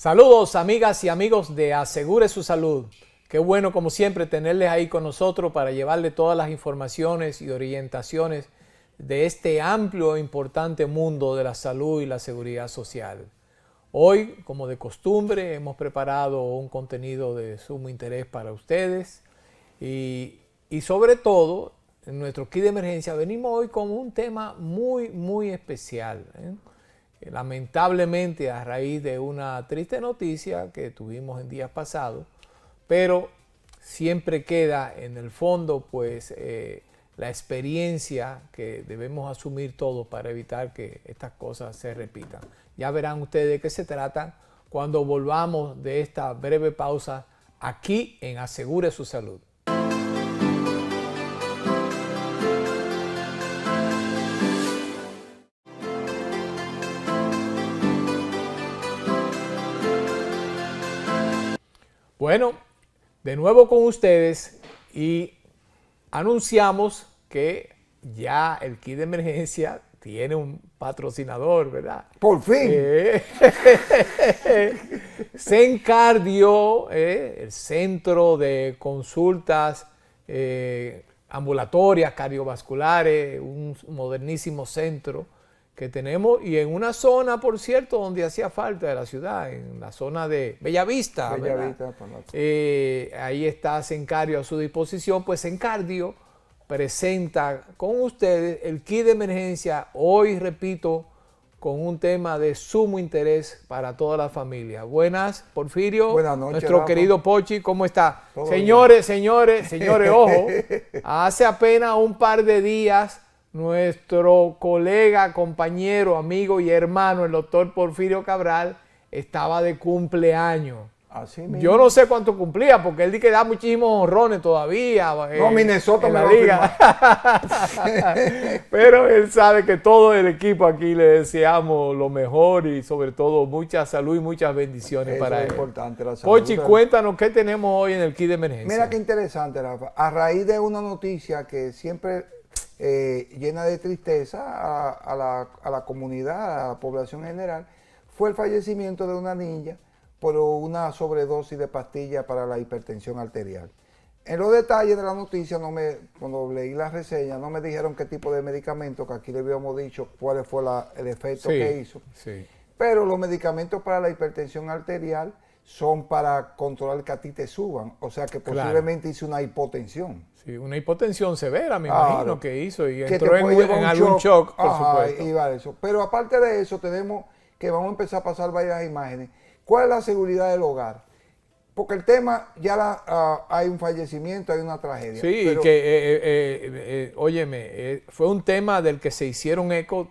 Saludos amigas y amigos de Asegure su Salud. Qué bueno como siempre tenerles ahí con nosotros para llevarles todas las informaciones y orientaciones de este amplio e importante mundo de la salud y la seguridad social. Hoy, como de costumbre, hemos preparado un contenido de sumo interés para ustedes y sobre todo, en nuestro kit de emergencia venimos hoy con un tema muy especial. Lamentablemente a raíz de una triste noticia que tuvimos en días pasados, pero siempre queda en el fondo pues la experiencia que debemos asumir todos para evitar que estas cosas se repitan. Ya verán ustedes de qué se trata cuando volvamos de esta breve pausa aquí en Asegure su Salud. Bueno, de nuevo con ustedes y anunciamos que ya el kit de emergencia tiene un patrocinador, ¿verdad? ¡Por fin! Zencardio, el centro de consultas ambulatorias cardiovasculares, un modernísimo centro que tenemos y en una zona, por cierto, donde hacía falta de la ciudad, en la zona de Bellavista. Ahí está Zencardio a su disposición. Pues Zencardio presenta con ustedes el kit de emergencia, hoy repito, con un tema de sumo interés para toda la familia. Buenas, Porfirio. Buenas noches, nuestro Rafa. querido Pochi, ¿cómo está? Todo Señores, ojo, hace apenas un par de días nuestro colega, compañero, amigo y hermano, el doctor Porfirio Cabral, estaba de cumpleaños. Así mismo. Yo no sé cuánto cumplía, porque él dice que da muchísimos honrones todavía. No, Minnesota en me la lo liga. Pero él sabe que todo el equipo aquí le deseamos lo mejor y sobre todo mucha salud y muchas bendiciones Eso para es él. importante, la salud. Pochi, cuéntanos qué tenemos hoy en el kit de emergencia. Mira qué interesante, Rafa. A raíz de una noticia que siempre llena de tristeza a la comunidad, a la población en general, fue el fallecimiento de una niña por una sobredosis de pastillas para la hipertensión arterial. En los detalles de la noticia, cuando leí la reseña, no me dijeron qué tipo de medicamento, que aquí le habíamos dicho cuál fue el efecto que hizo. Sí. Pero los medicamentos para la hipertensión arterial son para controlar que a ti te suban, o sea que posiblemente hizo una hipotensión. Sí, una hipotensión severa, me Claro. imagino que hizo y Que entró te puede llevar en un algún shock, por Ajá, supuesto. y va eso. Pero aparte de eso, tenemos que vamos a empezar a pasar varias imágenes. ¿Cuál es la seguridad del hogar? Porque el tema, hay un fallecimiento, hay una tragedia. Sí, pero, óyeme, fue un tema del que se hicieron eco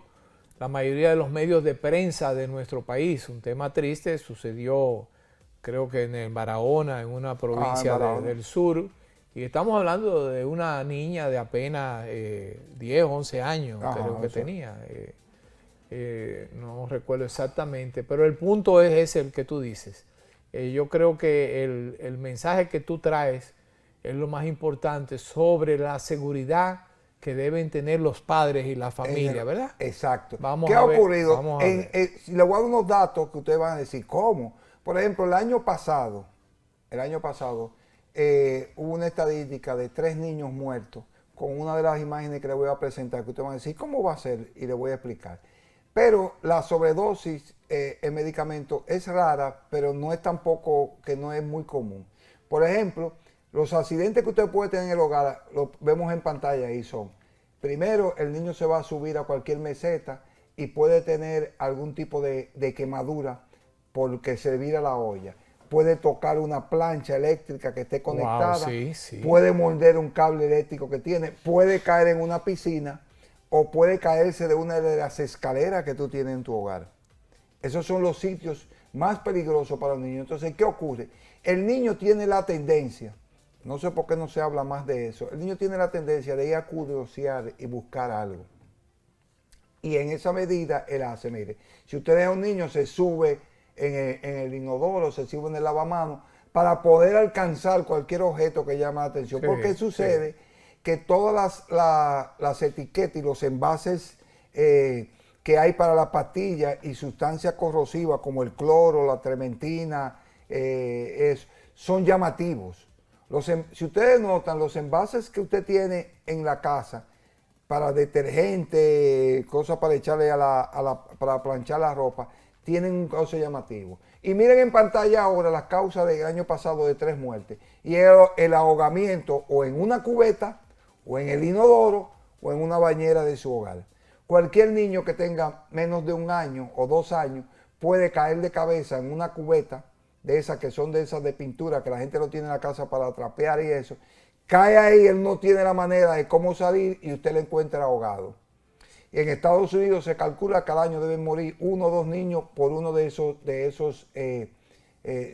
la mayoría de los medios de prensa de nuestro país. Un tema triste, sucedió creo que en el Barahona, en una provincia del sur. Y estamos hablando de una niña de apenas 10, 11 años, creo que tenía. No recuerdo exactamente, pero el punto es ese el que tú dices. Yo creo que el mensaje que tú traes es lo más importante sobre la seguridad que deben tener los padres y la familia, ¿verdad? Exacto. Vamos ¿Qué a ha ver, ocurrido? vamos a ver. Si le voy a dar unos datos que ustedes van a decir, ¿cómo? Por ejemplo, el año pasado, hubo una estadística de 3 niños muertos con una de las imágenes que les voy a presentar, que ustedes van a decir, ¿cómo va a ser? Y les voy a explicar. Pero la sobredosis en medicamentos es rara, pero no es tampoco que no es muy común. Por ejemplo, los accidentes que usted puede tener en el hogar, lo vemos en pantalla ahí son. Primero, el niño se va a subir a cualquier meseta y puede tener algún tipo de quemadura porque se vira la olla. Puede tocar una plancha eléctrica que esté conectada, puede morder un cable eléctrico que tiene, puede caer en una piscina o puede caerse de una de las escaleras que tú tienes en tu hogar. Esos son los sitios más peligrosos para los niños. Entonces, ¿qué ocurre? El niño tiene la tendencia, no sé por qué no se habla más de eso, el niño tiene la tendencia de ir a curiosear y buscar algo. Y en esa medida él hace, mire, si usted es un niño, se sube en el inodoro, se sube en el lavamanos, para poder alcanzar cualquier objeto que llame la atención. Porque sucede que todas las etiquetas y los envases que hay para la pastilla y sustancias corrosivas como el cloro, la trementina, son llamativos. Si ustedes notan, los envases que usted tiene en la casa para detergente, cosas para echarle para planchar la ropa, tienen un cauce llamativo. Y miren en pantalla ahora las causas del año pasado de 3 muertes. Y el ahogamiento o en una cubeta, o en el inodoro, o en una bañera de su hogar. Cualquier niño que tenga menos de 1 año o 2 años puede caer de cabeza en una cubeta de esas que son de esas de pintura que la gente lo tiene en la casa para trapear y eso. Cae ahí, él no tiene la manera de cómo salir y usted le encuentra ahogado. En Estados Unidos se calcula que cada año deben morir 1 o 2 niños por uno de esos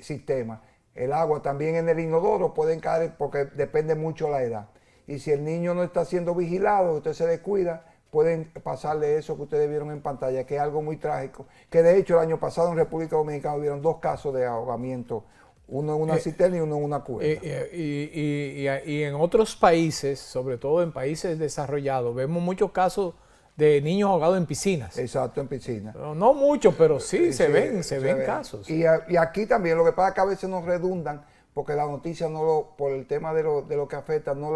sistemas. El agua también en el inodoro pueden caer porque depende mucho la edad. Y si el niño no está siendo vigilado, usted se descuida, pueden pasarle eso que ustedes vieron en pantalla, que es algo muy trágico. Que de hecho el año pasado en República Dominicana hubieron 2 casos de ahogamiento, uno en una cisterna y uno en una cubeta. Y en otros países, sobre todo en países desarrollados, vemos muchos casos de niños ahogados en piscinas. Exacto, en piscina. No mucho, pero sí, se ven casos. Y aquí también, lo que pasa es que a veces nos redundan, porque la noticia por el tema de lo que afecta, no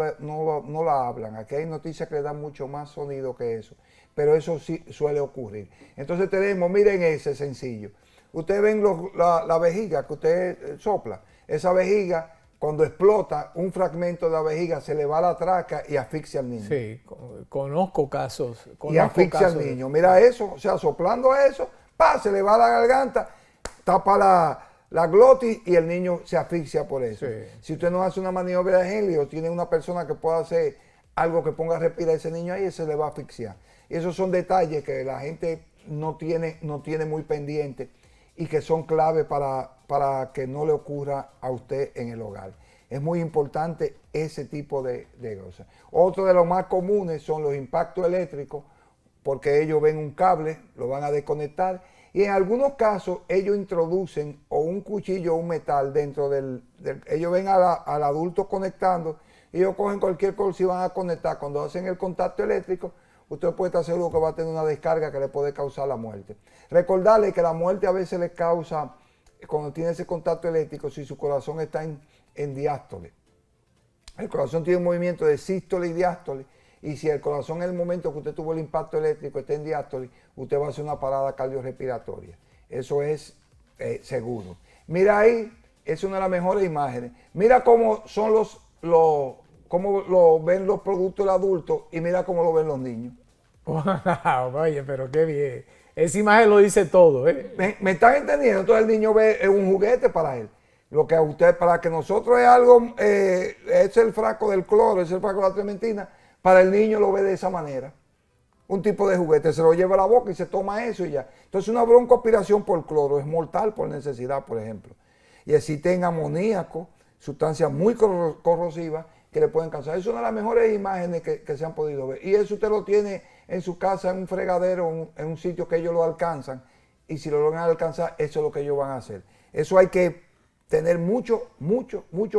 la hablan. Aquí hay noticias que le dan mucho más sonido que eso, pero eso sí suele ocurrir. Entonces tenemos, miren ese sencillo. Ustedes ven la vejiga que usted sopla. Esa vejiga, cuando explota, un fragmento de la vejiga se le va a la traca y asfixia al niño. Sí, conozco casos. Y asfixia al niño. Mira eso, o sea, soplando eso, se le va a la garganta, tapa la glotis y el niño se asfixia por eso. Sí. Si usted no hace una maniobra de Henle, tiene una persona que pueda hacer algo que ponga a respirar a ese niño ahí, se le va a asfixiar. Y esos son detalles que la gente no tiene muy pendiente y que son clave para que no le ocurra a usted en el hogar. Es muy importante ese tipo de cosas. Otro de los más comunes son los impactos eléctricos, porque ellos ven un cable, lo van a desconectar, y en algunos casos ellos introducen o un cuchillo o un metal dentro ellos ven al adulto conectando, y ellos cogen cualquier cosa y van a conectar. Cuando hacen el contacto eléctrico, usted puede estar seguro que va a tener una descarga que le puede causar la muerte. Recordarle que la muerte a veces le causa, cuando tiene ese contacto eléctrico, si su corazón está en diástole. El corazón tiene un movimiento de sístole y diástole, y si el corazón en el momento que usted tuvo el impacto eléctrico está en diástole, usted va a hacer una parada cardiorrespiratoria. Eso es seguro. Mira ahí, es una de las mejores imágenes. Mira cómo son cómo lo ven los productos del adulto y mira cómo lo ven los niños. Wow, oye, pero qué bien. Esa imagen lo dice todo, ¿eh? ¿Me están entendiendo? Entonces el niño ve un juguete para él. Lo que a usted, para que nosotros es algo, es el frasco del cloro, es el frasco de la trementina, para el niño lo ve de esa manera. Un tipo de juguete, se lo lleva a la boca y se toma eso y ya. Entonces una broncoaspiración por cloro es mortal por necesidad, por ejemplo. Y existen amoníaco, sustancias muy corrosivas que le pueden causar. Es una de las mejores imágenes que se han podido ver. Y eso usted lo tiene en su casa, en un fregadero, en un sitio que ellos lo alcanzan. Y si lo logran alcanzar, eso es lo que ellos van a hacer. Eso hay que tener mucho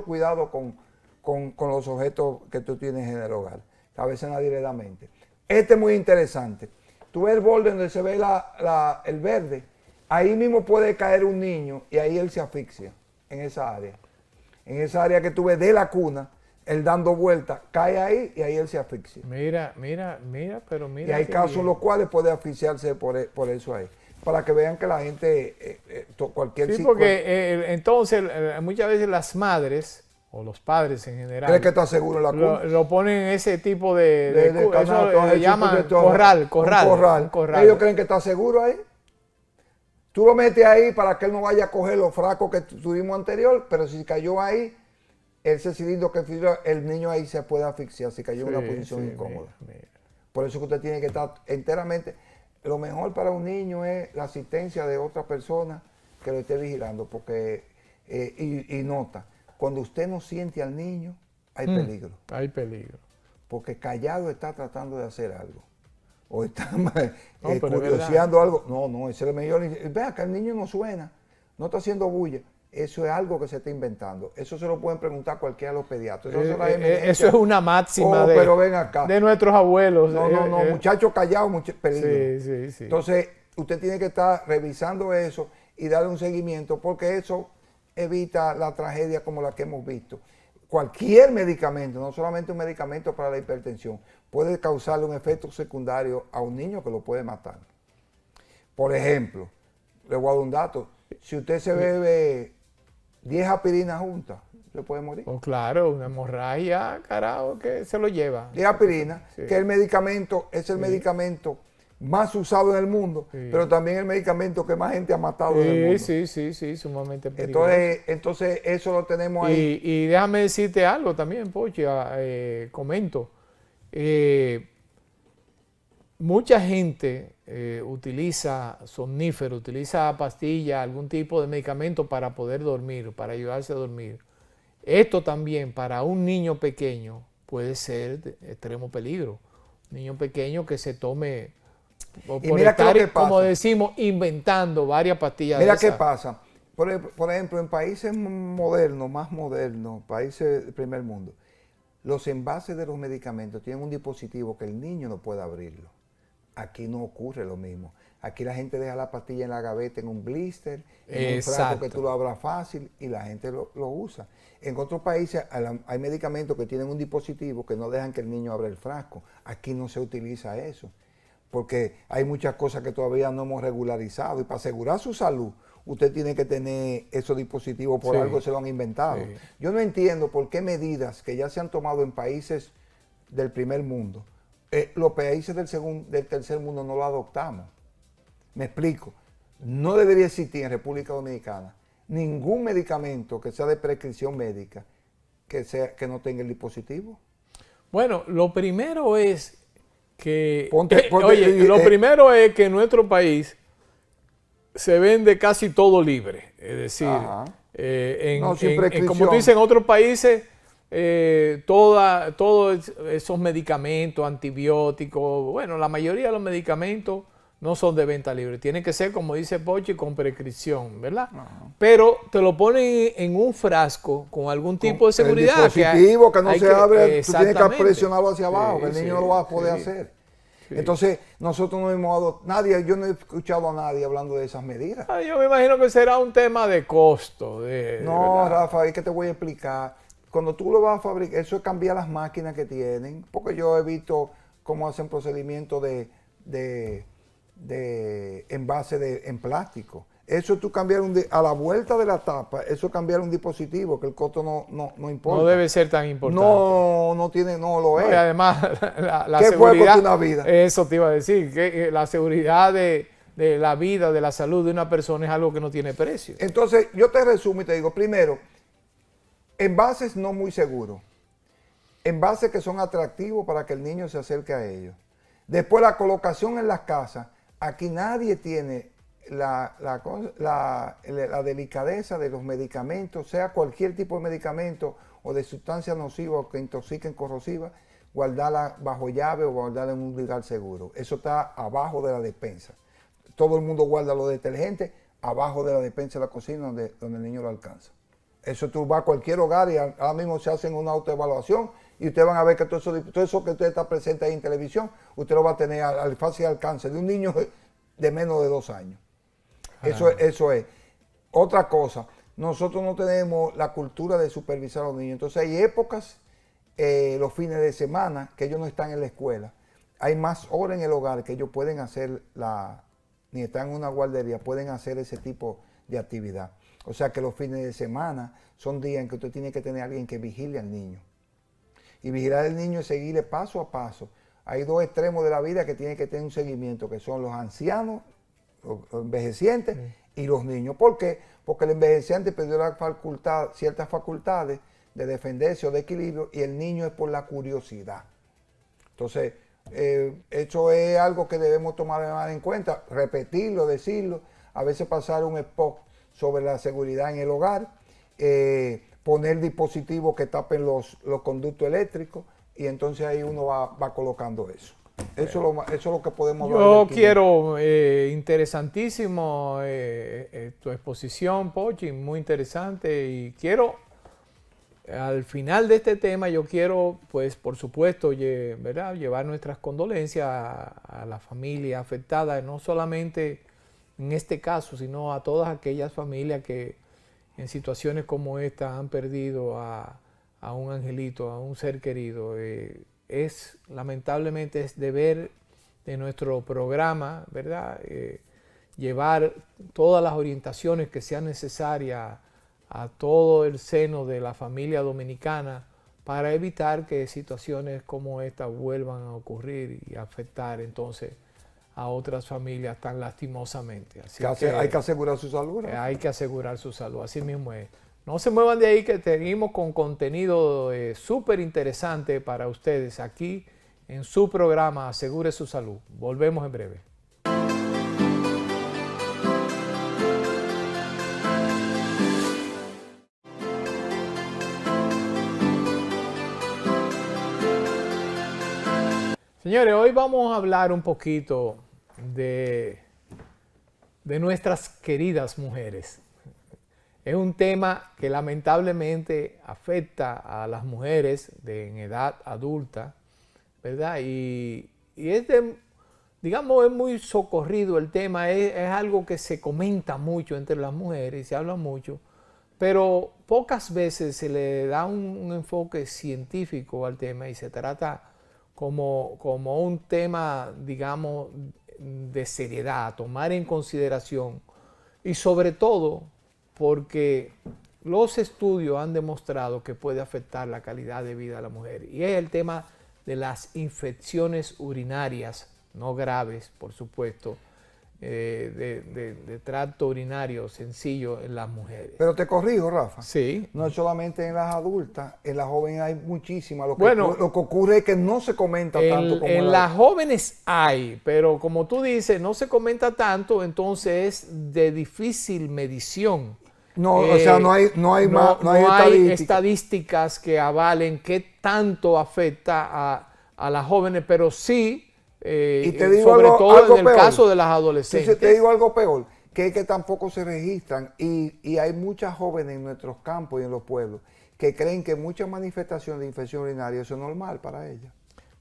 cuidado con los objetos que tú tienes en el hogar. A veces nadie le da mente. Este es muy interesante. Tú ves el borde donde se ve el verde. Ahí mismo puede caer un niño y ahí él se asfixia en esa área. En esa área que tú ves de la cuna, él dando vueltas, cae ahí y ahí él se asfixia. Mira. Y hay casos en los cuales puede asfixiarse por eso ahí. Para que vean que la gente, cualquier sí, porque entonces muchas veces las madres o los padres en general ¿cree que está seguro en la cuna? Lo ponen en ese tipo de canasto, eso le llaman corral. Ellos creen que está seguro ahí. Tú lo metes ahí para que él no vaya a coger los frascos que tuvimos anterior, pero si cayó ahí, ese cilindro que filtra, el niño ahí se puede asfixiar si cayó en una posición incómoda. Mira. Por eso que usted tiene que estar enteramente. Lo mejor para un niño es la asistencia de otra persona que lo esté vigilando, porque y nota, cuando usted no siente al niño, hay peligro. Hay peligro. Porque callado está tratando de hacer algo. O está curioseando algo. No, ese es el mejor. Vea que el niño no suena, no está haciendo bulla. eso es algo que se está inventando. Eso se lo pueden preguntar cualquiera de los pediatras. Eso es una máxima pero ven acá. de nuestros abuelos. No, muchachos callados, peligro. Sí. Entonces, usted tiene que estar revisando eso y darle un seguimiento, porque eso evita la tragedia como la que hemos visto. Cualquier medicamento, no solamente un medicamento para la hipertensión, puede causarle un efecto secundario a un niño que lo puede matar. Por ejemplo, le voy a dar un dato. Si usted se bebe 10 aspirinas juntas, se puede morir. Oh, claro, una hemorragia, carajo, que se lo lleva. 10 aspirinas, que el medicamento es el medicamento más usado en el mundo, pero también el medicamento que más gente ha matado en el mundo. Sí, sumamente peligroso. Entonces eso lo tenemos ahí. Y déjame decirte algo también, Pochi, comento. Mucha gente utiliza somnífero, utiliza pastillas, algún tipo de medicamento para poder dormir, para ayudarse a dormir. Esto también para un niño pequeño puede ser de extremo peligro. Un niño pequeño que se tome, por mira estar, como decimos, inventando varias pastillas. Mira qué pasa. Por ejemplo, en países modernos, más modernos, países del primer mundo, los envases de los medicamentos tienen un dispositivo que el niño no puede abrirlo. Aquí no ocurre lo mismo. Aquí la gente deja la pastilla en la gaveta, en un blister, en un frasco que tú lo abras fácil y la gente lo usa. En otros países hay medicamentos que tienen un dispositivo que no dejan que el niño abra el frasco. Aquí no se utiliza eso, porque hay muchas cosas que todavía no hemos regularizado y para asegurar su salud, usted tiene que tener esos dispositivos, por algo se lo han inventado. Yo no entiendo por qué medidas que ya se han tomado en países del primer mundo, los países del tercer mundo no lo adoptamos. Me explico. No debería existir en República Dominicana ningún medicamento que sea de prescripción médica que no tenga el dispositivo. Bueno, lo primero es que primero es que en nuestro país se vende casi todo libre, es decir, como tú dices, en otros países todos esos medicamentos, antibióticos, bueno, la mayoría de los medicamentos no son de venta libre, tienen que ser, como dice Pochi, con prescripción, ¿verdad? Pero te lo ponen en un frasco con algún tipo de seguridad. El dispositivo que no se abre, tú tienes que presionarlo hacia abajo, que el niño no lo va a poder hacer. Entonces, nosotros no hemos dado, yo no he escuchado a nadie hablando de esas medidas. Yo me imagino que será un tema de costo. No, Rafa, es que te voy a explicar. Cuando tú lo vas a fabricar, eso es cambiar las máquinas que tienen, porque yo he visto cómo hacen procedimientos de envase en plástico. Eso tú cambiar a la vuelta de la tapa, eso cambiar un dispositivo, que el costo no importa. No debe ser tan importante. No lo es. Y además, la ¿Qué seguridad, fue una vida? Eso te iba a decir, que la seguridad de la vida, de la salud de una persona es algo que no tiene precio. Entonces, yo te resumo y te digo, primero, envases no muy seguros, envases que son atractivos para que el niño se acerque a ellos. Después, la colocación en las casas. Aquí nadie tiene la delicadeza de los medicamentos, sea cualquier tipo de medicamento o de sustancias nocivas o que intoxiquen corrosivas, guardarla bajo llave o guardarla en un lugar seguro. Eso está abajo de la despensa. Todo el mundo guarda los detergentes abajo de la despensa de la cocina donde el niño lo alcanza. Eso tú vas a cualquier hogar y ahora mismo se hacen una autoevaluación y ustedes van a ver que todo eso que usted está presente ahí en televisión, usted lo va a tener al fácil alcance de un niño de menos de 2 años. Eso es. Otra cosa, nosotros no tenemos la cultura de supervisar a los niños. Entonces hay épocas, los fines de semana, que ellos no están en la escuela. Hay más horas en el hogar que ellos pueden hacer ni están en una guardería, pueden hacer ese tipo de actividad. O sea que los fines de semana son días en que usted tiene que tener a alguien que vigile al niño. Y vigilar al niño es seguirle paso a paso. Hay 2 extremos de la vida que tienen que tener un seguimiento, que son los ancianos, los envejecientes y los niños. ¿Por qué? Porque el envejeciente perdió ciertas facultades de defenderse o de equilibrio y el niño es por la curiosidad. Entonces, eso es algo que debemos tomar en cuenta, repetirlo, decirlo, a veces pasar un spot sobre la seguridad en el hogar, poner dispositivos que tapen los conductos eléctricos y entonces ahí uno va colocando eso. Eso es lo que podemos ver Yo aquí. quiero, interesantísimo tu exposición, Pochi, muy interesante, y quiero, al final de este tema, yo quiero, pues, por supuesto, ¿verdad?, llevar nuestras condolencias a la familia afectada, no solamente en este caso, sino a todas aquellas familias que en situaciones como esta han perdido a un angelito, a un ser querido. Lamentablemente, es deber de nuestro programa, ¿verdad?, llevar todas las orientaciones que sean necesarias a todo el seno de la familia dominicana para evitar que situaciones como esta vuelvan a ocurrir y afectar entonces a otras familias tan lastimosamente. Así que Hay que asegurar su salud, ¿no? hay que asegurar su salud, así mismo es. No se muevan de ahí, que seguimos con contenido súper interesante para ustedes aquí en su programa Asegure su Salud. Volvemos en breve. Señores, hoy vamos a hablar un poquito de nuestras queridas mujeres. Es un tema que lamentablemente afecta a las mujeres en edad adulta, ¿verdad? Y es digamos, es muy socorrido el tema, es algo que se comenta mucho entre las mujeres y se habla mucho, pero pocas veces se le da un enfoque científico al tema y se trata como un tema, digamos, de seriedad, a tomar en consideración, y sobre todo porque los estudios han demostrado que puede afectar la calidad de vida de la mujer. Y es el tema de las infecciones urinarias, no graves, por supuesto, de tracto urinario sencillo en las mujeres. Pero te corrijo, Rafa. Sí. No es solamente en las adultas, en las jóvenes hay muchísimas. Lo que ocurre es que no se comenta tanto como en las jóvenes hay, pero como tú dices, no se comenta tanto, entonces es de difícil medición. No, o sea, no hay estadísticas que avalen qué tanto afecta a las jóvenes, pero sí, y te digo sobre todo algo en el caso de las adolescentes. Entonces, te digo algo peor, que es que tampoco se registran, y hay muchas jóvenes en nuestros campos y en los pueblos que creen que muchas manifestaciones de infección urinaria eso es normal para ellas.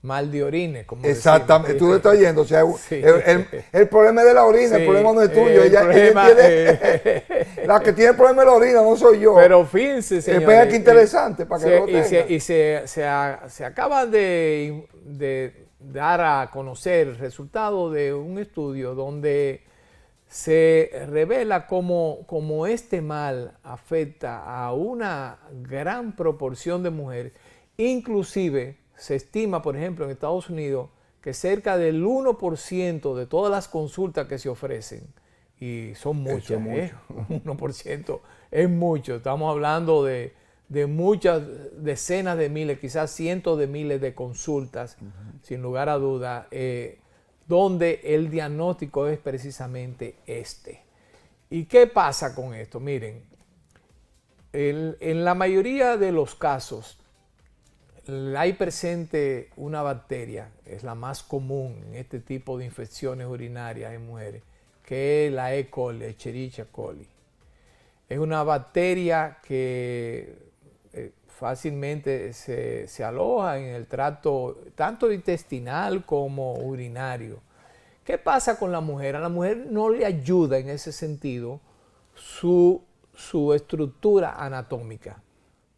Mal de orines, como exactamente, decimos. Tú lo estás oyendo, o sea, sí. el problema es de la orina, sí, el problema no es tuyo. Ella tiene, la que tiene el problema de la orina no soy yo. Pero fíjense, señores. Vea qué interesante, para que lo tenga. Y se acaba de dar a conocer el resultado de un estudio donde se revela cómo este mal afecta a una gran proporción de mujeres. Inclusive se estima, por ejemplo, en Estados Unidos, que cerca del 1% de todas las consultas que se ofrecen, y son muchas, un 1% es mucho, estamos hablando de muchas decenas de miles, quizás cientos de miles de consultas, sin lugar a duda, donde el diagnóstico es precisamente este. ¿Y qué pasa con esto? Miren, en la mayoría de los casos hay presente una bacteria, es la más común en este tipo de infecciones urinarias en mujeres, que es la E. coli, Escherichia coli. Es una bacteria que fácilmente se aloja en el tracto tanto intestinal como urinario. ¿Qué pasa con la mujer? A la mujer no le ayuda en ese sentido su estructura anatómica.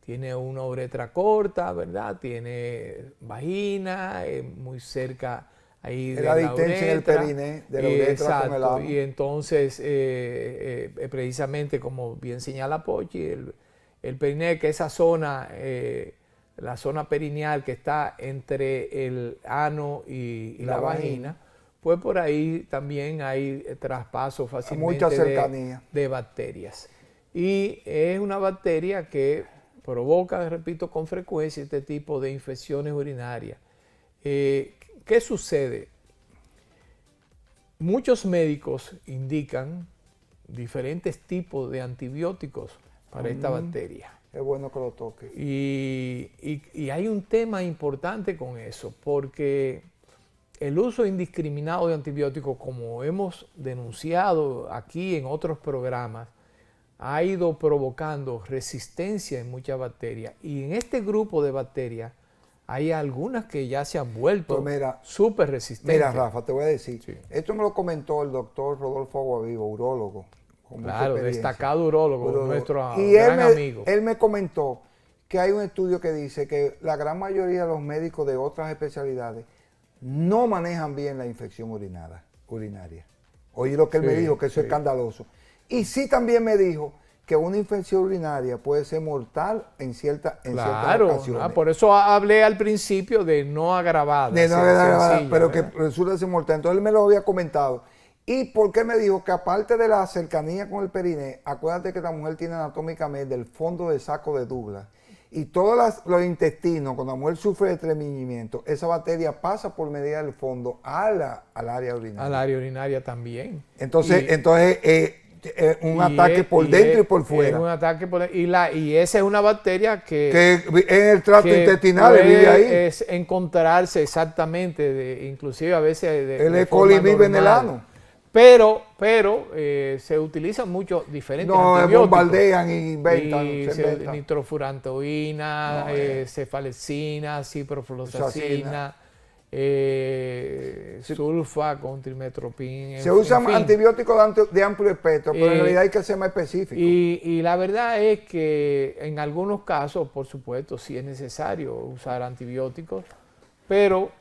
Tiene una uretra corta, ¿verdad? Tiene vagina, muy cerca ahí de la uretra. En el periné, de la uretra. Exacto, con el ano. Y entonces, precisamente como bien señala Pochi, el periné, que esa zona, la zona perineal que está entre el ano y la vagina, pues por ahí también hay traspaso fácilmente mucha cercanía de bacterias. Y es una bacteria que provoca, repito, con frecuencia este tipo de infecciones urinarias. ¿Qué sucede? Muchos médicos indican diferentes tipos de antibióticos para esta bacteria. Es bueno que lo toque. Y hay un tema importante con eso, porque el uso indiscriminado de antibióticos, como hemos denunciado aquí en otros programas, ha ido provocando resistencia en muchas bacterias. Y en este grupo de bacterias hay algunas que ya se han vuelto súper resistentes. Mira, Rafa, te voy a decir, Sí. esto me lo comentó el doctor Rodolfo Aguavivo, urólogo. Claro, destacado urólogo, nuestro gran amigo. Él me comentó que hay un estudio que dice que la gran mayoría de los médicos de otras especialidades no manejan bien la infección urinaria. Oye lo que él me dijo, que eso es escandaloso. Y sí también me dijo que una infección urinaria puede ser mortal en ciertas ocasiones. Por eso hablé al principio de no agravada. De no agravada, pero ¿verdad? Que resulta ser mortal. Entonces él me lo había comentado. ¿Y por qué me dijo que aparte de la cercanía con el periné, acuérdate que la mujer tiene anatómicamente el fondo del saco de Douglas y todos los intestinos, cuando la mujer sufre de estreñimiento, esa bacteria pasa por medio del fondo al área urinaria. Al área urinaria también. Entonces un ataque por dentro y por fuera. Un ataque y esa es una bacteria que en el tracto intestinal vive ahí. Es encontrarse exactamente, inclusive a veces el E. coli vive en el ano. Pero se utilizan muchos diferentes antibióticos. Bombardean y inventan. Nitrofurantoína, cefalecina, ciprofloxacina, sulfa con trimetropin. Se usan antibióticos de amplio espectro, pero en realidad hay que ser más específico. Y la verdad es que en algunos casos, por supuesto, sí es necesario usar antibióticos, pero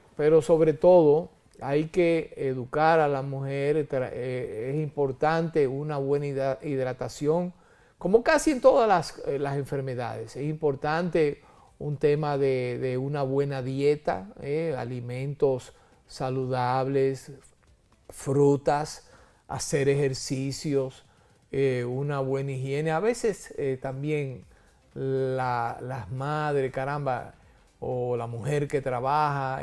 sobre todo hay que educar a la mujer. Es importante una buena hidratación, como casi en todas las enfermedades. Es importante un tema de una buena dieta, alimentos saludables, frutas, hacer ejercicios, una buena higiene. A veces también las madres, o la mujer que trabaja,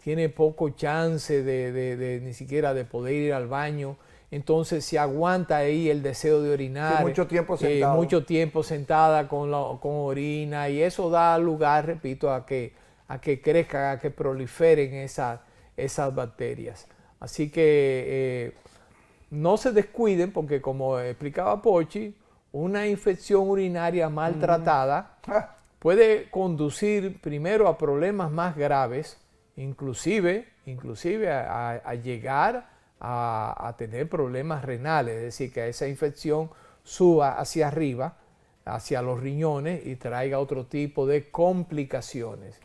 tiene poco chance de ni siquiera de poder ir al baño, entonces se aguanta ahí el deseo de orinar. Sí, mucho tiempo sentada con orina, y eso da lugar, repito, a que crezcan, a que proliferen esas bacterias. Así que no se descuiden, porque como explicaba Pochi, una infección urinaria maltratada puede conducir primero a problemas más graves, inclusive a llegar a tener problemas renales, es decir, que esa infección suba hacia arriba, hacia los riñones, y traiga otro tipo de complicaciones.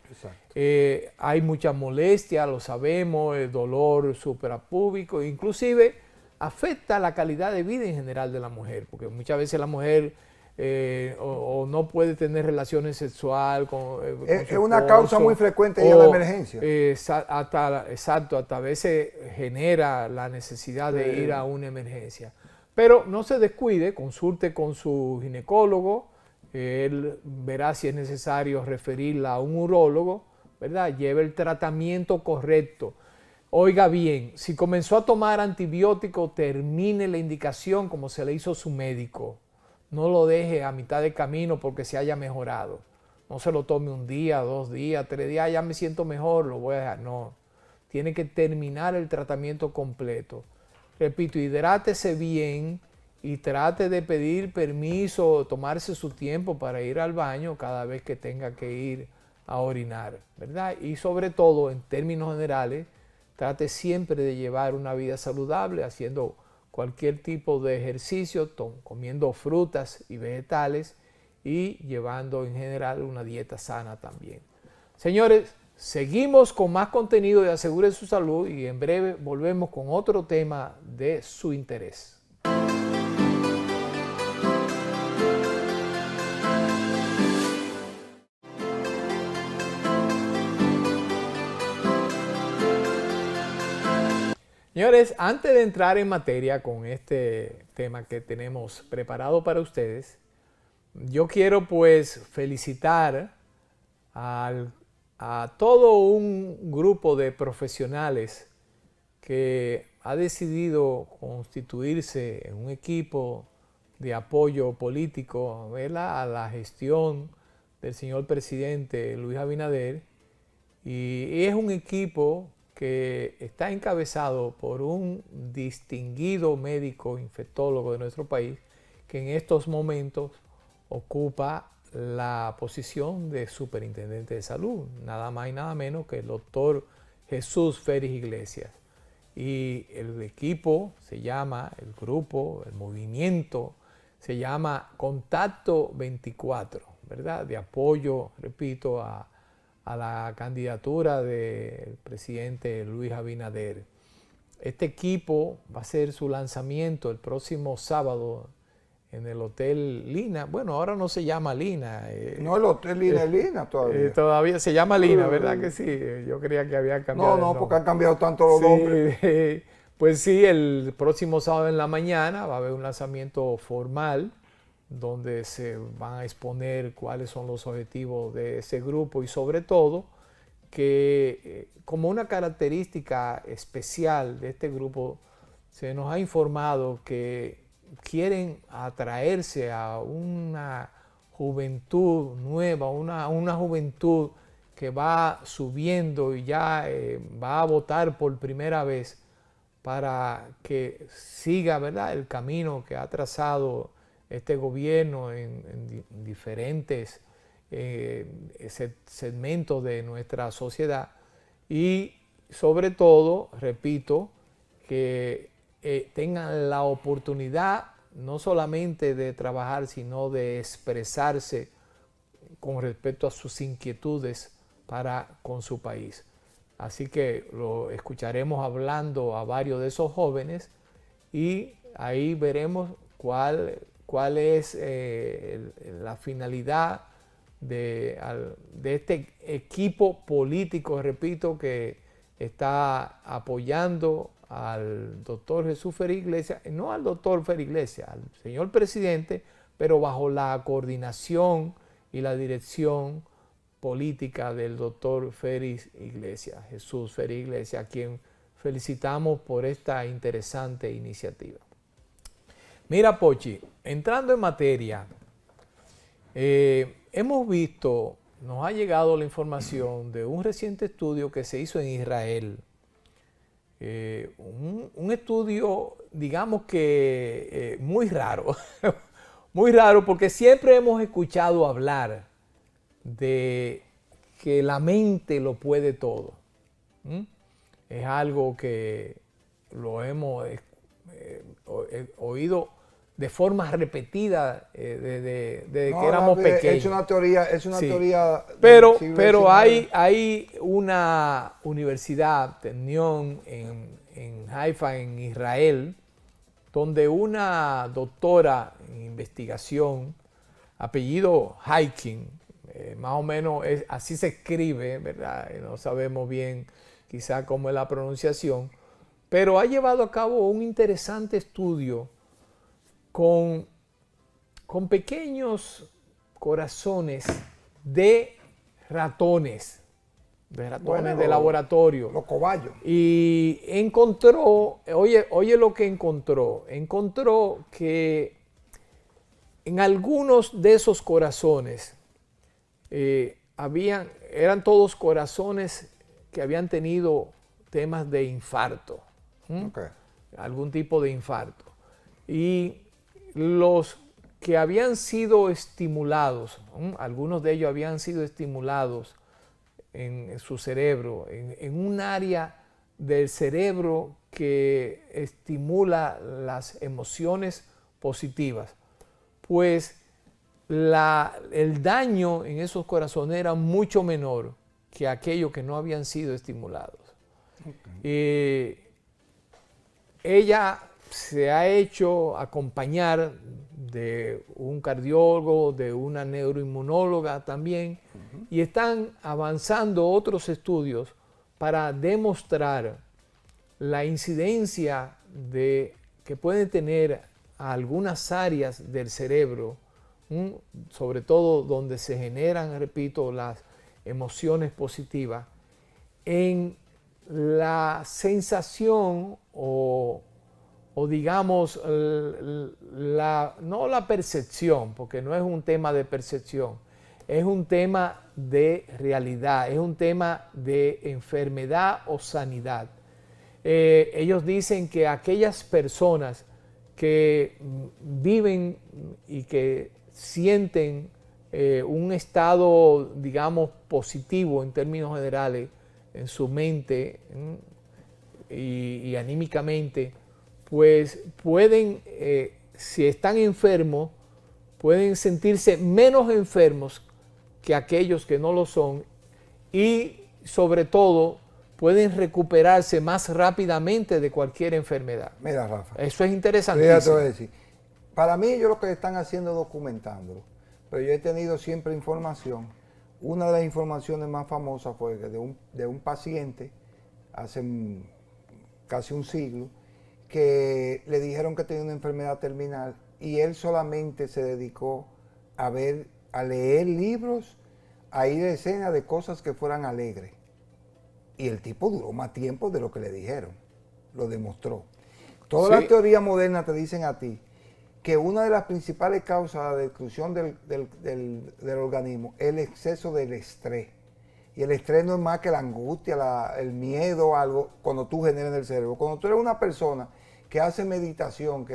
Hay mucha molestia, lo sabemos, el dolor suprapúbico, inclusive afecta la calidad de vida en general de la mujer, porque muchas veces la mujer o no puede tener relaciones sexuales con es una causa muy frecuente de la emergencia. Hasta a veces genera la necesidad de ir a una emergencia. Pero no se descuide, consulte con su ginecólogo, él verá si es necesario referirla a un urólogo, ¿verdad? Lleve el tratamiento correcto. Oiga bien, si comenzó a tomar antibiótico, termine la indicación como se le hizo su médico. No lo deje a mitad de camino porque se haya mejorado. No se lo tome un día, 2 días, 3 días, ya me siento mejor, lo voy a dejar. No, tiene que terminar el tratamiento completo. Repito, hidrátese bien y trate de pedir permiso, tomarse su tiempo para ir al baño cada vez que tenga que ir a orinar, ¿verdad? Y sobre todo, en términos generales, trate siempre de llevar una vida saludable, haciendo cualquier tipo de ejercicio, comiendo frutas y vegetales y llevando en general una dieta sana también. Señores, seguimos con más contenido de Asegure su Salud y en breve volvemos con otro tema de su interés. Señores, antes de entrar en materia con este tema que tenemos preparado para ustedes, yo quiero pues felicitar a todo un grupo de profesionales que ha decidido constituirse en un equipo de apoyo político, ¿verdad?, a la gestión del señor presidente Luis Abinader, y es un equipo que está encabezado por un distinguido médico infectólogo de nuestro país, que en estos momentos ocupa la posición de superintendente de salud, nada más y nada menos que el doctor Jesús Félix Iglesias. Y el equipo se llama, el grupo, el movimiento, se llama Contacto 24, ¿verdad? De apoyo, repito, a la candidatura del presidente Luis Abinader. Este equipo va a hacer su lanzamiento el próximo sábado en el Hotel Lina. Bueno, ahora no se llama Lina. No, el Hotel Lina es Lina todavía. Todavía se llama Lina, ¿verdad que sí? Yo creía que había cambiado. No, porque han cambiado tanto los nombres. Pues sí, el próximo sábado en la mañana va a haber un lanzamiento formal donde se van a exponer cuáles son los objetivos de ese grupo y sobre todo que como una característica especial de este grupo se nos ha informado que quieren atraerse a una juventud nueva, una juventud que va subiendo y ya va a votar por primera vez para que siga, ¿verdad?, el camino que ha trazado este gobierno en diferentes segmentos de nuestra sociedad y sobre todo, repito, que tengan la oportunidad no solamente de trabajar, sino de expresarse con respecto a sus inquietudes con su país. Así que lo escucharemos hablando a varios de esos jóvenes y ahí veremos cuál es la finalidad de este equipo político, repito, que está apoyando al doctor Jesús Félix Iglesias, no al doctor Félix Iglesias, al señor presidente, pero bajo la coordinación y la dirección política del doctor Félix Iglesias, Jesús Félix Iglesias, a quien felicitamos por esta interesante iniciativa. Mira, Pochi, entrando en materia, hemos visto, nos ha llegado la información de un reciente estudio que se hizo en Israel. Un estudio, digamos que muy raro, muy raro porque siempre hemos escuchado hablar de que la mente lo puede todo. Es algo que lo hemos oído de forma repetida desde que éramos pequeños. Es una teoría. Pero hay una universidad, Technion, en Haifa, en Israel, donde una doctora en investigación, apellido Hiking, más o menos así se escribe, ¿verdad? No sabemos bien quizá cómo es la pronunciación, pero ha llevado a cabo un interesante estudio con pequeños corazones de ratones de laboratorio. Los cobayos. Y encontró, oye lo que encontró que en algunos de esos corazones eran todos corazones que habían tenido temas de infarto, algún tipo de infarto. Y los que habían sido estimulados, algunos de ellos habían sido estimulados en su cerebro, en un área del cerebro que estimula las emociones positivas, pues el daño en esos corazones era mucho menor que aquellos que no habían sido estimulados. Ella se ha hecho acompañar de un cardiólogo, de una neuroinmunóloga también, y están avanzando otros estudios para demostrar la incidencia que pueden tener algunas áreas del cerebro, sobre todo donde se generan, repito, las emociones positivas, en la sensación o digamos, no la percepción, porque no es un tema de percepción, es un tema de realidad, es un tema de enfermedad o sanidad. Ellos dicen que aquellas personas que viven y que sienten un estado, digamos, positivo en términos generales en su mente y anímicamente, pues pueden, si están enfermos, pueden sentirse menos enfermos que aquellos que no lo son y sobre todo pueden recuperarse más rápidamente de cualquier enfermedad. Mira, Rafa. Eso es interesantísimo. Fíjate, te voy a decir. Para mí ellos lo que están haciendo es documentándolo, pero yo he tenido siempre información. Una de las informaciones más famosas fue de un paciente hace casi un siglo que le dijeron que tenía una enfermedad terminal y él solamente se dedicó a leer libros, a ir a escenas de cosas que fueran alegres. Y el tipo duró más tiempo de lo que le dijeron, lo demostró. Todas las teorías modernas te dicen a ti que una de las principales causas de la destrucción del organismo es el exceso del estrés. Y el estrés no es más que la angustia, el miedo, algo, cuando tú generas en el cerebro. Cuando tú eres una persona que hace meditación,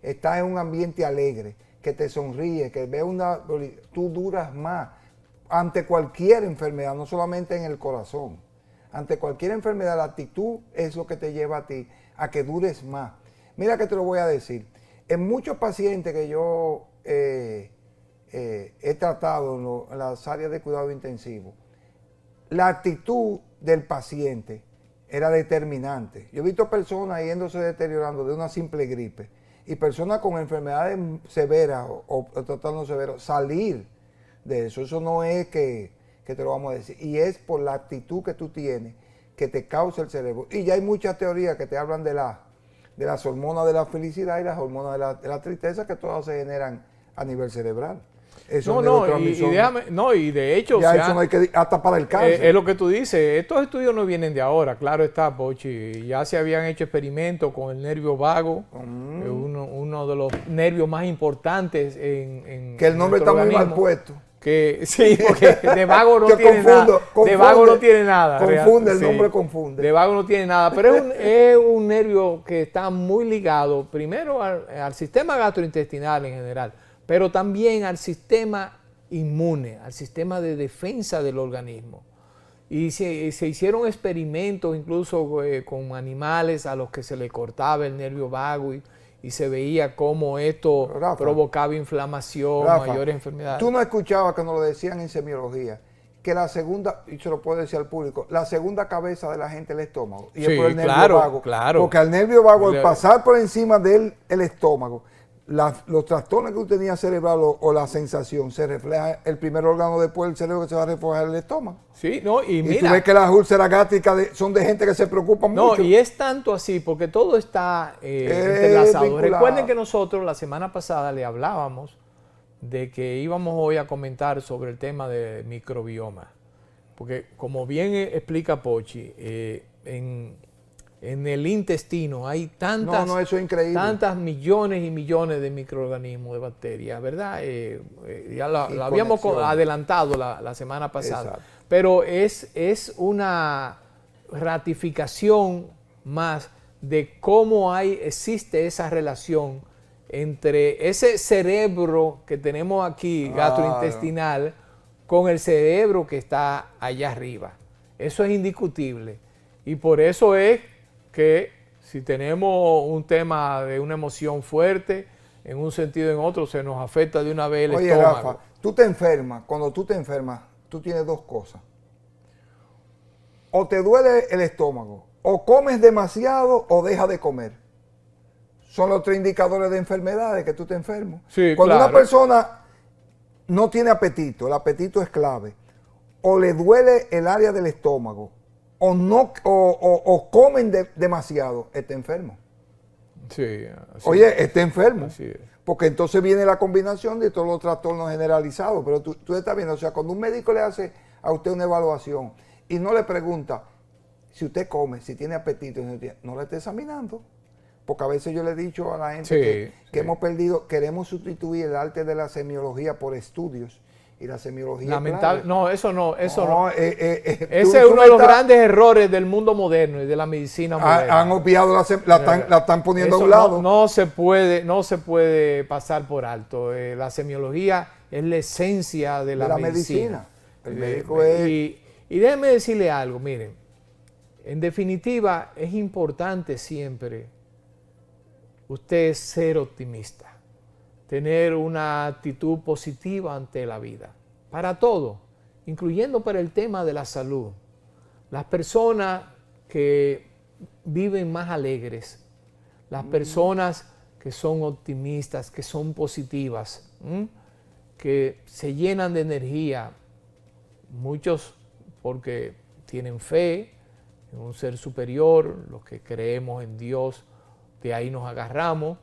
estás en un ambiente alegre, que te sonríe, que ve tú duras más ante cualquier enfermedad, no solamente en el corazón. Ante cualquier enfermedad, la actitud es lo que te lleva a ti a que dures más. Mira que te lo voy a decir. En muchos pacientes que yo he tratado en las áreas de cuidado intensivo, la actitud del paciente era determinante. Yo he visto personas yéndose deteriorando de una simple gripe y personas con enfermedades severas o tratando severos salir de eso. Eso no es que te lo vamos a decir. Y es por la actitud que tú tienes que te causa el cerebro. Y ya hay muchas teorías que te hablan de las hormonas de la felicidad y las hormonas de la tristeza, que todas se generan a nivel cerebral. Eso y de hecho, ya eso no hay que hasta para el cáncer. Es lo que tú dices, estos estudios no vienen de ahora, claro está, Pochi, ya se habían hecho experimentos con el nervio vago, uno de los nervios más importantes en que el nombre está muy mal puesto. Sí, porque de vago no tiene nada. De vago no tiene nada. Confunde, el nombre confunde. De vago no tiene nada, pero es un nervio que está muy ligado primero al sistema gastrointestinal en general, pero también al sistema inmune, al sistema de defensa del organismo. Y se hicieron experimentos incluso con animales a los que se le cortaba el nervio vago y se veía cómo esto provocaba inflamación, mayores enfermedades. Tú no escuchabas que nos lo decían en semiología, que la segunda, y se lo puedo decir al público, la segunda cabeza de la gente es el estómago. Y es por el nervio vago. Claro. Porque al nervio vago, al pasar por encima del estómago, los trastornos que tú tenías cerebral o la sensación, se refleja el primer órgano después del cerebro que se va a reflejar el estómago. Sí, no, y mira. Y tú ves que las úlceras gástricas son de gente que se preocupa mucho. No, y es tanto así, porque todo está entrelazado. Vinculado. Recuerden que nosotros la semana pasada le hablábamos de que íbamos hoy a comentar sobre el tema de microbioma. Porque como bien explica Pochi, en el intestino hay tantas, eso es increíble. Tantas millones y millones de microorganismos, de bacterias, ¿verdad? Ya lo habíamos adelantado la semana pasada. Exacto. Pero es una ratificación más de cómo existe esa relación entre ese cerebro que tenemos aquí, gastrointestinal, con el cerebro que está allá arriba. Eso es indiscutible. Y por eso es que si tenemos un tema de una emoción fuerte, en un sentido o en otro, se nos afecta de una vez el estómago. Rafa, tú te enfermas, cuando tú te enfermas, tú tienes dos cosas. O te duele el estómago, o comes demasiado o dejas de comer. Son los tres indicadores de enfermedades que tú te enfermas. Sí, cuando una persona no tiene apetito, el apetito es clave, o le duele el área del estómago, o comen demasiado, está enfermo. Sí, oye, está enfermo. Así es. Porque entonces viene la combinación de todos los trastornos generalizados. Pero tú estás viendo, o sea, cuando un médico le hace a usted una evaluación y no le pregunta si usted come, si tiene apetito, no le está examinando. Porque a veces yo le he dicho a la gente que hemos perdido, queremos sustituir el arte de la semiología por estudios. y la semiología. Lamentable, clave. no, eso no. Ese Ese es uno de los grandes errores del mundo moderno y de la medicina moderna. Han obviado, la están poniendo a un Eso lado. no se puede pasar por alto. La semiología es la esencia de la medicina. El médico es... Y déjenme decirle algo, miren, en definitiva es importante siempre usted ser optimista, tener una actitud positiva ante la vida, para todo, incluyendo para el tema de la salud. Las personas que viven más alegres, las personas que son optimistas, que son positivas, que se llenan de energía, muchos porque tienen fe en un ser superior, los que creemos en Dios, de ahí nos agarramos,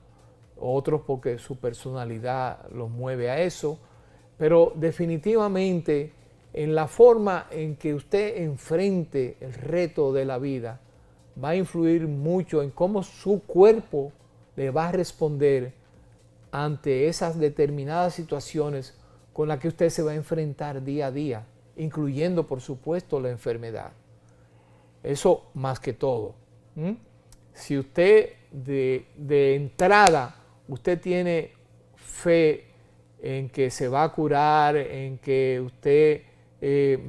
otros porque su personalidad los mueve a eso, pero definitivamente en la forma en que usted enfrente el reto de la vida va a influir mucho en cómo su cuerpo le va a responder ante esas determinadas situaciones con las que usted se va a enfrentar día a día, incluyendo por supuesto la enfermedad. Eso más que todo. Si usted de entrada, usted tiene fe en que se va a curar, en que usted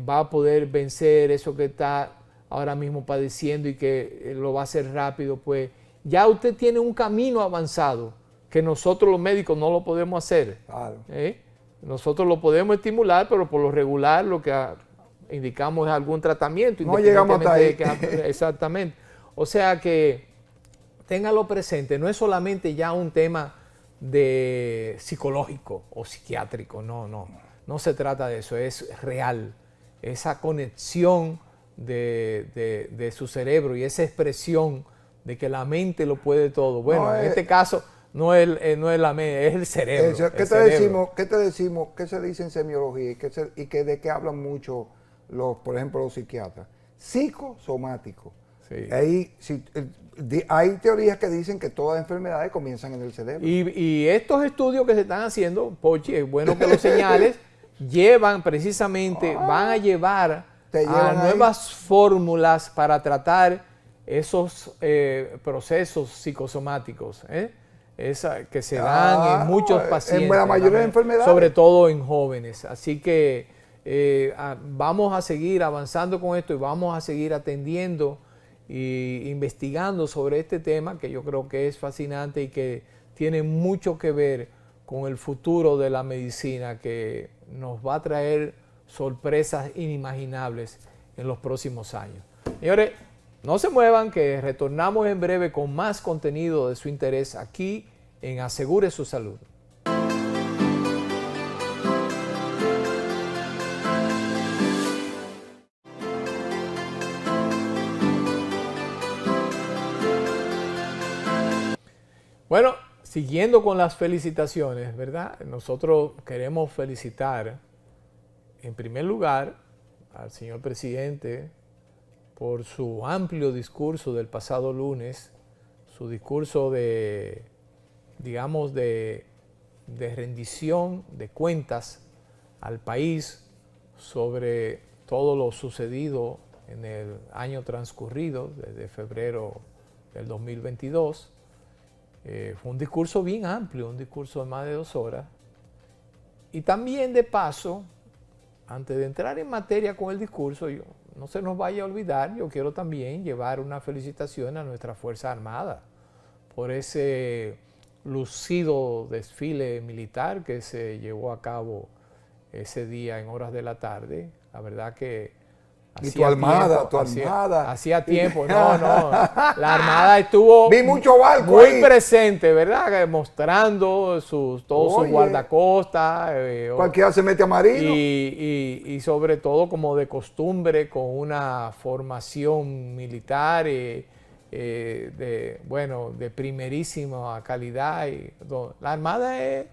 va a poder vencer eso que está ahora mismo padeciendo y que lo va a hacer rápido, pues ya usted tiene un camino avanzado que nosotros los médicos no lo podemos hacer. Claro. Nosotros lo podemos estimular, pero por lo regular lo que indicamos es algún tratamiento. No llegamos hasta ahí. Exactamente. O sea que téngalo presente, no es solamente ya un tema de psicológico o psiquiátrico, no se trata de eso, es real. Esa conexión de su cerebro y esa expresión de que la mente lo puede todo. Bueno, en este caso no es la mente, es el cerebro. ¿Qué te decimos? ¿Qué se dice en semiología y de qué hablan mucho por ejemplo, los psiquiatras? Psicosomático. Sí. Hay teorías que dicen que todas las enfermedades comienzan en el cerebro. Y estos estudios que se están haciendo, Pochi, es bueno que los señales, van a llevar a nuevas fórmulas para tratar esos procesos psicosomáticos, que se dan en muchos pacientes. En la mayoría de enfermedades. Sobre todo en jóvenes. Así que vamos a seguir avanzando con esto y vamos a seguir atendiendo e investigando sobre este tema que yo creo que es fascinante y que tiene mucho que ver con el futuro de la medicina, que nos va a traer sorpresas inimaginables en los próximos años. Señores, no se muevan, que retornamos en breve con más contenido de su interés aquí en Asegure su Salud. Bueno, siguiendo con las felicitaciones, ¿verdad? Nosotros queremos felicitar, en primer lugar, al señor presidente por su amplio discurso del pasado lunes, su discurso de rendición de cuentas al país sobre todo lo sucedido en el año transcurrido, desde febrero del 2022. Fue un discurso bien amplio, un discurso de más de 2 horas. Y también de paso, antes de entrar en materia con el discurso, no se nos vaya a olvidar, yo quiero también llevar una felicitación a nuestra Fuerza Armada por ese lucido desfile militar que se llevó a cabo ese día en horas de la tarde. La verdad que y tu armada. Hacía tiempo, la Armada estuvo muy presente, ¿verdad? Mostrando todos sus guardacostas. Cualquiera se mete a marino. Y sobre todo, como de costumbre, con una formación militar de primerísima calidad. La Armada es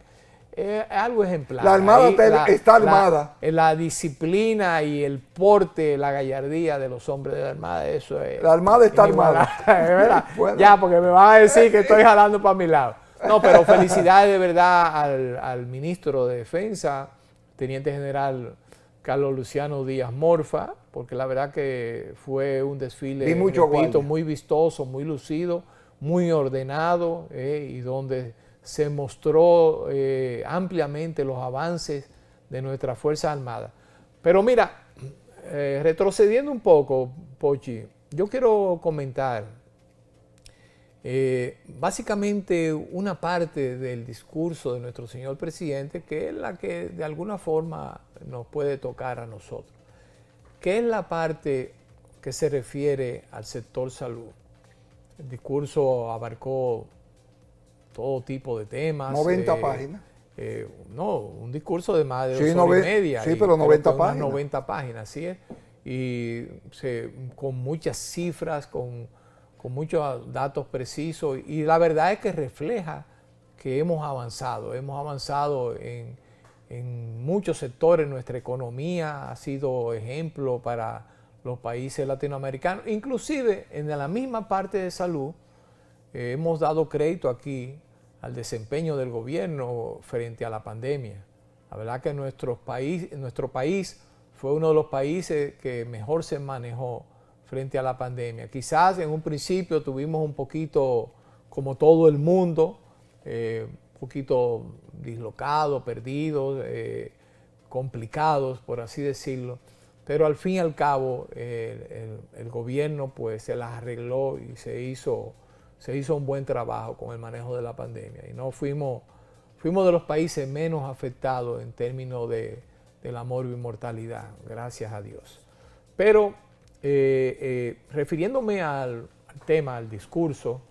algo ejemplar. La Armada está armada. La disciplina y el porte, la gallardía de los hombres de la Armada, eso es... La Armada está armada. ¿Verdad? Bueno. Ya, porque me van a decir que estoy jalando para mi lado. No, pero felicidades de verdad al ministro de Defensa, Teniente General Carlos Luciano Díaz Morfa, porque la verdad que fue un desfile, repito, muy vistoso, muy lucido, muy ordenado, y donde se mostró ampliamente los avances de nuestras Fuerzas Armadas. Pero mira, retrocediendo un poco, Pochi, yo quiero comentar básicamente una parte del discurso de nuestro señor presidente, que es la que de alguna forma nos puede tocar a nosotros, que es la parte que se refiere al sector salud. El discurso abarcó todo tipo de temas. 90 páginas. No, un discurso de más de 2 horas y media. Sí, pero 90 páginas. 90 páginas, así es. Y con muchas cifras, con muchos datos precisos. Y la verdad es que refleja que hemos avanzado en muchos sectores. Nuestra economía ha sido ejemplo para los países latinoamericanos. Inclusive en la misma parte de salud, hemos dado crédito aquí al desempeño del gobierno frente a la pandemia. La verdad que nuestro país fue uno de los países que mejor se manejó frente a la pandemia. Quizás en un principio tuvimos un poquito, como todo el mundo, un poquito dislocados, perdidos, complicados, por así decirlo. Pero al fin y al cabo el gobierno pues se las arregló y se hizo un buen trabajo con el manejo de la pandemia. Y no fuimos de los países menos afectados en términos de la mortalidad, gracias a Dios. Pero refiriéndome al tema, al discurso,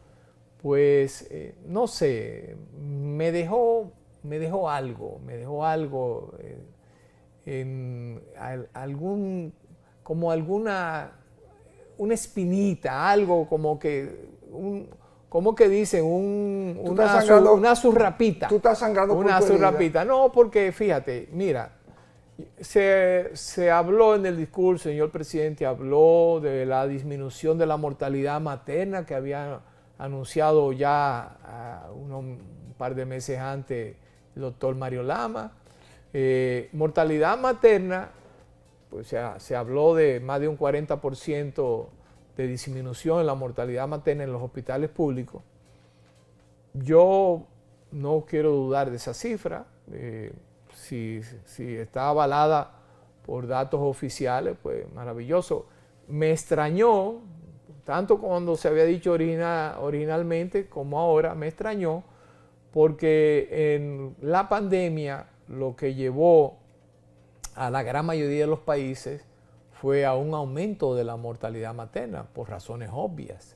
pues no sé, me dejó algo, una espinita, algo como que dicen, una surrapita. Tú estás sangrando por una surrapita. No, porque fíjate, mira, se habló en el discurso, el señor presidente habló de la disminución de la mortalidad materna que había anunciado ya un par de meses antes el doctor Mario Lama. Mortalidad materna, pues se habló de más de un 40% de disminución en la mortalidad materna en los hospitales públicos. Yo no quiero dudar de esa cifra. Si está avalada por datos oficiales, pues maravilloso. Me extrañó, tanto cuando se había dicho originalmente como ahora, me extrañó porque en la pandemia lo que llevó a la gran mayoría de los países fue a un aumento de la mortalidad materna por razones obvias.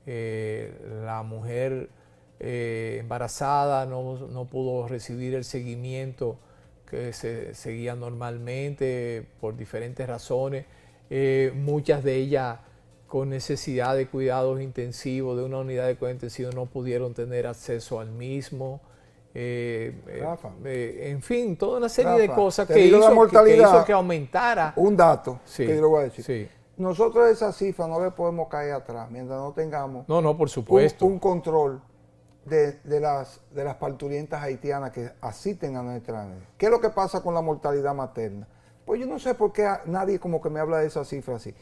La mujer embarazada no pudo recibir el seguimiento que se seguía normalmente por diferentes razones, muchas de ellas con necesidad de cuidados intensivos, de una unidad de cuidados intensivos, no pudieron tener acceso al mismo. En fin, toda una serie de cosas que hizo que aumentara. Un dato sí, que yo le voy a decir. Sí. Nosotros esa cifra no le podemos caer atrás mientras no tengamos por supuesto. un control de las parturientas haitianas que asisten a nuestra. ¿Qué es lo que pasa con la mortalidad materna? Pues yo no sé por qué nadie como que me habla de esa cifra así.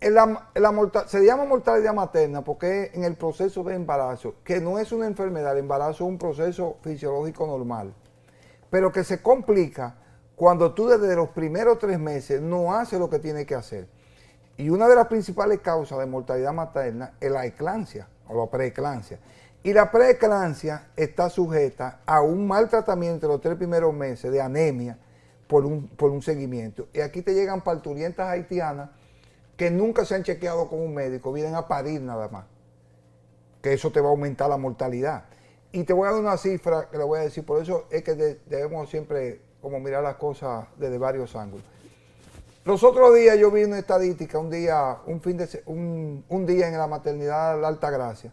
Se llama mortalidad materna porque en el proceso de embarazo, que no es una enfermedad, el embarazo es un proceso fisiológico normal, pero que se complica cuando tú desde los primeros 3 meses no haces lo que tienes que hacer. Y una de las principales causas de mortalidad materna es la eclampsia o la preeclampsia. Y la preeclampsia está sujeta a un mal tratamiento de los 3 primeros meses de anemia por un seguimiento. Y aquí te llegan parturientas haitianas que nunca se han chequeado con un médico, vienen a parir nada más, que eso te va a aumentar la mortalidad. Y te voy a dar una cifra que le voy a decir, por eso es que debemos siempre como mirar las cosas desde varios ángulos. Los otros días yo vi una estadística, un día en la maternidad de la Altagracia,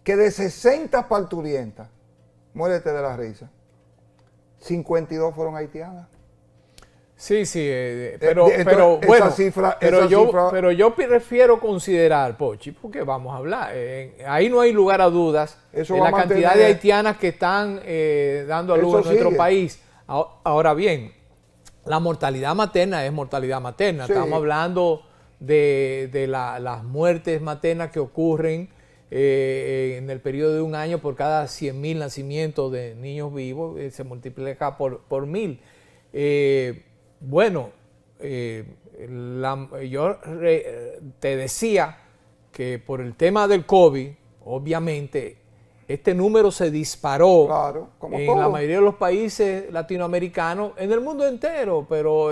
que de 60 parturientas, muérete de la risa, 52 fueron haitianas. Sí, pero bueno, pero yo prefiero considerar, Pochi, porque vamos a hablar, ahí no hay lugar a dudas de la cantidad de haitianas que están dando a luz en nuestro país. Ahora bien, la mortalidad materna es mortalidad materna. Sí. Estamos hablando de las muertes maternas que ocurren en el periodo de un año por cada 100.000 nacimientos de niños vivos, se multiplica por 1.000. Bueno, yo te decía que por el tema del COVID, obviamente, este número se disparó, claro, como en todo. la mayoría de los países latinoamericanos, en el mundo entero, pero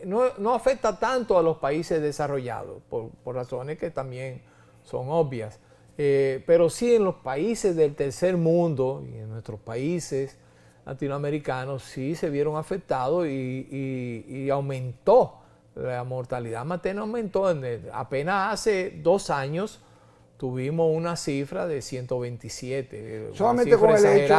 no afecta tanto a los países desarrollados, por razones que también son obvias. Pero sí en los países del tercer mundo y en nuestros países latinoamericanos sí se vieron afectados y aumentó. La mortalidad materna aumentó. Apenas hace 2 años tuvimos una cifra de 127. Solamente con el hecho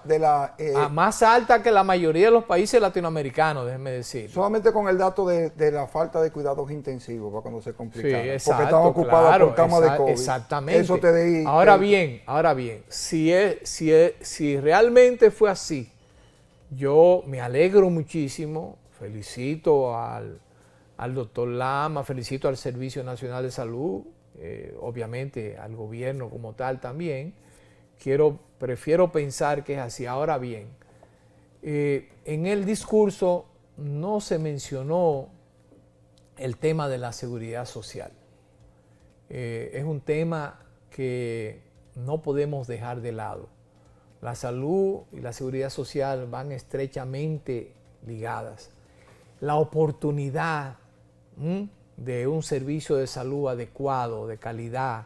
de la más alta que la mayoría de los países latinoamericanos, déjeme decir. solamente con el dato de la falta de cuidados intensivos para cuando se complicaba. Sí, exacto, porque estaban ocupados por cama de COVID. Exactamente. Eso te di, ahora bien, si realmente fue así, yo me alegro muchísimo, felicito al doctor Lama, felicito al Servicio Nacional de Salud, obviamente al gobierno como tal también. Prefiero pensar que es así. Ahora bien, en el discurso no se mencionó el tema de la seguridad social. Es un tema que no podemos dejar de lado. La salud y la seguridad social van estrechamente ligadas. La oportunidad de un servicio de salud adecuado, de calidad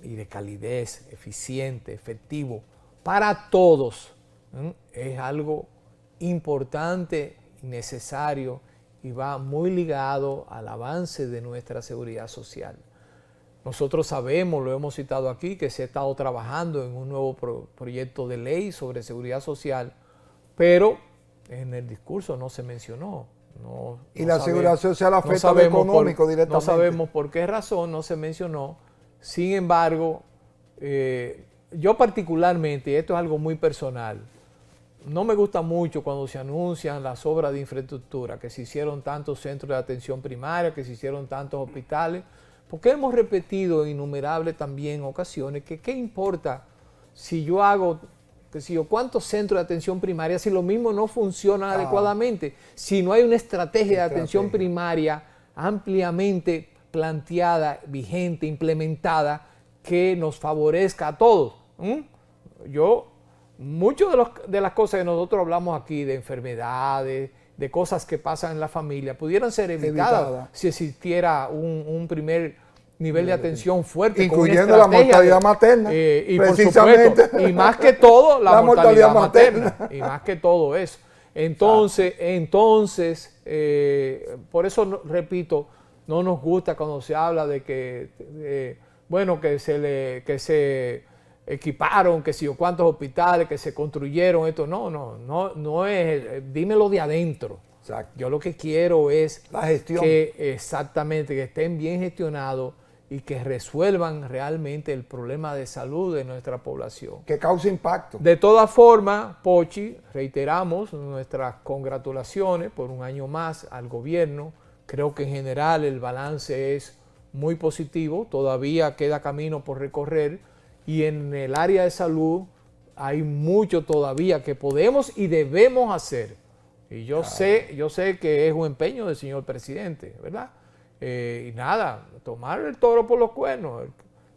y de calidez, eficiente, efectivo, para todos, es algo importante y necesario y va muy ligado al avance de nuestra seguridad social. Nosotros sabemos, lo hemos citado aquí, que se ha estado trabajando en un nuevo proyecto de ley sobre seguridad social, pero en el discurso no se mencionó. Y la seguridad social afecta a lo económico directamente. No sabemos por qué razón no se mencionó. Sin embargo, yo particularmente, y esto es algo muy personal, no me gusta mucho cuando se anuncian las obras de infraestructura, que se hicieron tantos centros de atención primaria, que se hicieron tantos hospitales, porque hemos repetido en innumerables también ocasiones que qué importa si yo hago, cuántos centros de atención primaria, si lo mismo no funciona adecuadamente, si no hay una estrategia de atención primaria ampliamente planteada, vigente, implementada, que nos favorezca a todos. Muchas de las cosas que nosotros hablamos aquí, de enfermedades, de cosas que pasan en la familia, pudieran ser evitadas si existiera un primer nivel de atención fuerte, incluyendo la mortalidad materna, y precisamente, por supuesto, y más que todo la mortalidad materna, y más que todo eso. Entonces, por eso repito, no nos gusta cuando se habla de que se equiparon, que si o cuántos hospitales, que se construyeron, esto no es, dímelo de adentro. Exacto. Yo lo que quiero es la gestión. Que estén bien gestionados y que resuelvan realmente el problema de salud de nuestra población. Que cause impacto. De todas formas, Pochi, reiteramos nuestras congratulaciones por un año más al gobierno. Creo que en general el balance es muy positivo, todavía queda camino por recorrer y en el área de salud hay mucho todavía que podemos y debemos hacer. Y yo sé que es un empeño del señor presidente, ¿verdad? Y nada, tomar el toro por los cuernos.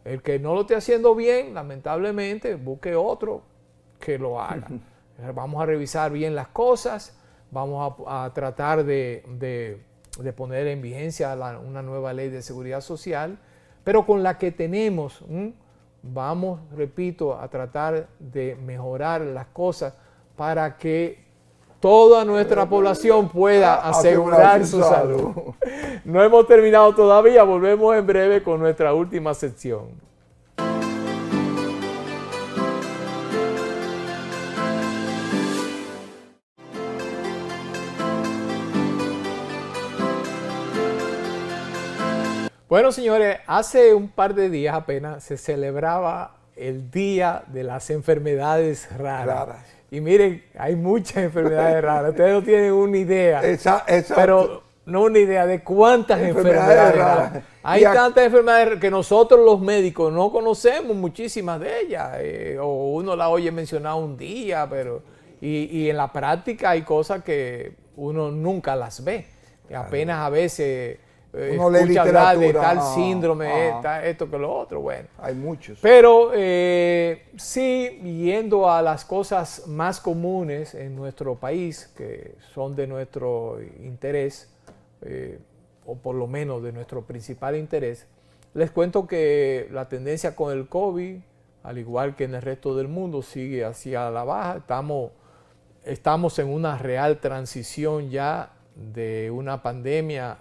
El que no lo esté haciendo bien, lamentablemente, busque otro que lo haga. Vamos a revisar bien las cosas, vamos a tratar de poner en vigencia una nueva ley de seguridad social, pero con la que tenemos, vamos, repito, a tratar de mejorar las cosas para que toda nuestra población pueda asegurar su salud. No hemos terminado todavía, volvemos en breve con nuestra última sección. Bueno, señores, hace un par de días apenas se celebraba el Día de las Enfermedades Raras. Y miren, hay muchas enfermedades raras. Ustedes no tienen una idea. Exacto. Pero no una idea de cuántas enfermedades raras. Hay tantas enfermedades que nosotros los médicos no conocemos muchísimas de ellas. O uno la oye mencionar un día, pero... Y en la práctica hay cosas que uno nunca las ve. Apenas a veces escucha hablar de tal síndrome, esto que lo otro. Bueno, hay muchos. Pero sí, yendo a las cosas más comunes en nuestro país, que son de nuestro interés, o por lo menos de nuestro principal interés, les cuento que la tendencia con el COVID, al igual que en el resto del mundo, sigue hacia la baja. Estamos en una real transición ya de una pandemia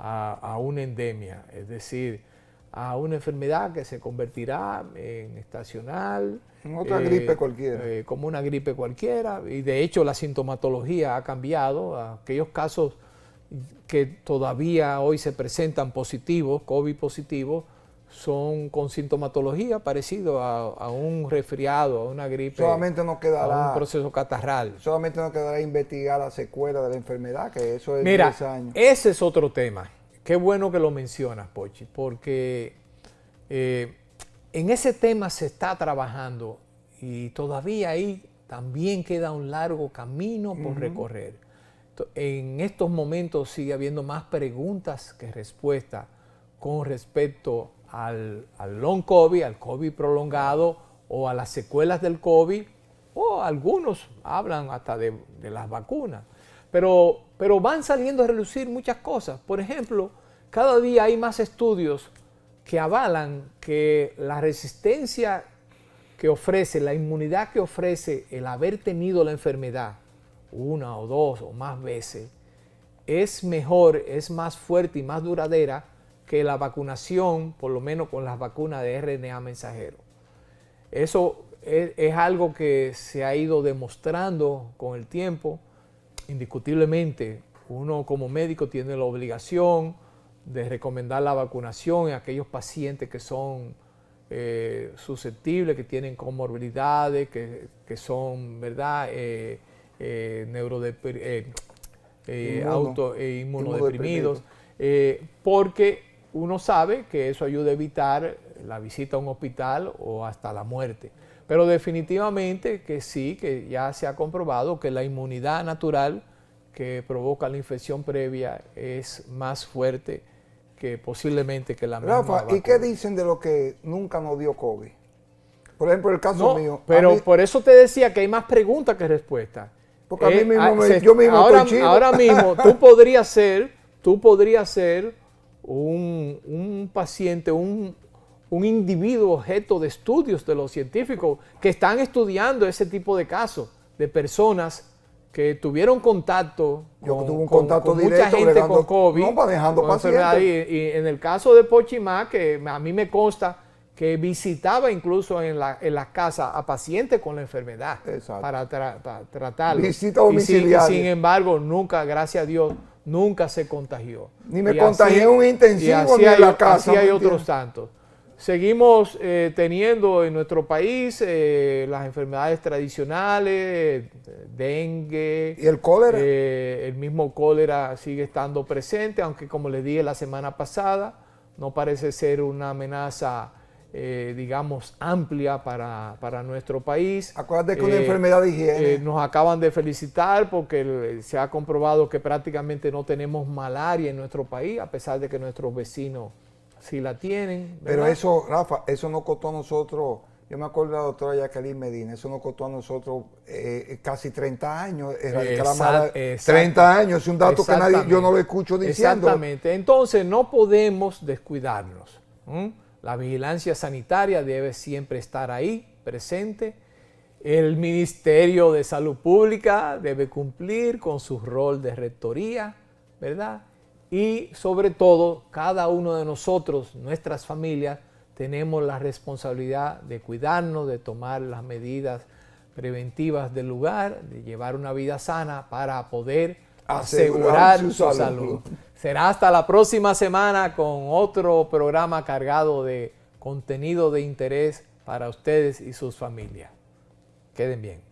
a una endemia, es decir, a una enfermedad que se convertirá en estacional. Otra gripe cualquiera. Como una gripe cualquiera, y de hecho la sintomatología ha cambiado. Aquellos casos que todavía hoy se presentan positivos, COVID positivos, son con sintomatología parecido a un resfriado, a una gripe, solamente nos quedará, a un proceso catarral. Solamente nos quedará investigar la secuela de la enfermedad, que eso es 10 años. Ese es otro tema. Qué bueno que lo mencionas, Pochi, porque en ese tema se está trabajando y todavía ahí también queda un largo camino por recorrer. En estos momentos sigue habiendo más preguntas que respuestas con respecto al long COVID, al COVID prolongado o a las secuelas del COVID, o algunos hablan hasta de las vacunas. Pero van saliendo a relucir muchas cosas. Por ejemplo, cada día hay más estudios que avalan que la resistencia que ofrece, la inmunidad que ofrece el haber tenido la enfermedad una o dos o más veces, es mejor, es más fuerte y más duradera que la vacunación, por lo menos con las vacunas de RNA mensajero. Eso es algo que se ha ido demostrando con el tiempo. Indiscutiblemente, uno como médico tiene la obligación de recomendar la vacunación en aquellos pacientes que son susceptibles, que tienen comorbilidades, que son, ¿verdad?, inmunodeprimidos, porque uno sabe que eso ayuda a evitar la visita a un hospital o hasta la muerte. Pero definitivamente que sí, que ya se ha comprobado que la inmunidad natural que provoca la infección previa es más fuerte que posiblemente que la misma Rafa, vacuna. ¿Y qué dicen de lo que nunca nos dio COVID? Por ejemplo, el caso mío. Pero por eso te decía que hay más preguntas que respuestas. Porque a mí mismo, yo mismo ahora, estoy chivo. Ahora mismo tú podrías ser un paciente, un individuo objeto de estudios de los científicos que están estudiando ese tipo de casos, de personas que tuvieron contacto con mucha gente con COVID. No, manejando pacientes. Y en el caso de Pochimá, que a mí me consta que visitaba incluso en la casa a pacientes con la enfermedad. Exacto. Para tratarlos. Visita domiciliaria. Sin embargo, nunca, gracias a Dios, nunca se contagió. Ni me contagié en un intensivo ni en la casa. Así hay otros tantos. Seguimos teniendo en nuestro país las enfermedades tradicionales, dengue. ¿Y el cólera? El mismo cólera sigue estando presente, aunque como les dije la semana pasada, no parece ser una amenaza, digamos, amplia para nuestro país. Acuérdate que es una enfermedad de higiene. Nos acaban de felicitar porque se ha comprobado que prácticamente no tenemos malaria en nuestro país, a pesar de que nuestros vecinos sí la tienen, ¿verdad? Pero eso, Rafa, eso nos costó a nosotros, yo me acuerdo de la doctora Jacqueline Medina, eso nos costó a nosotros casi 30 años, erradicar la malaria. 30 años, es un dato que yo no lo escucho diciendo. Exactamente, entonces no podemos descuidarnos. La vigilancia sanitaria debe siempre estar ahí, presente. El Ministerio de Salud Pública debe cumplir con su rol de rectoría, ¿verdad? Y sobre todo, cada uno de nosotros, nuestras familias, tenemos la responsabilidad de cuidarnos, de tomar las medidas preventivas del lugar, de llevar una vida sana para poder asegurar su salud. Será hasta la próxima semana con otro programa cargado de contenido de interés para ustedes y sus familias. Queden bien.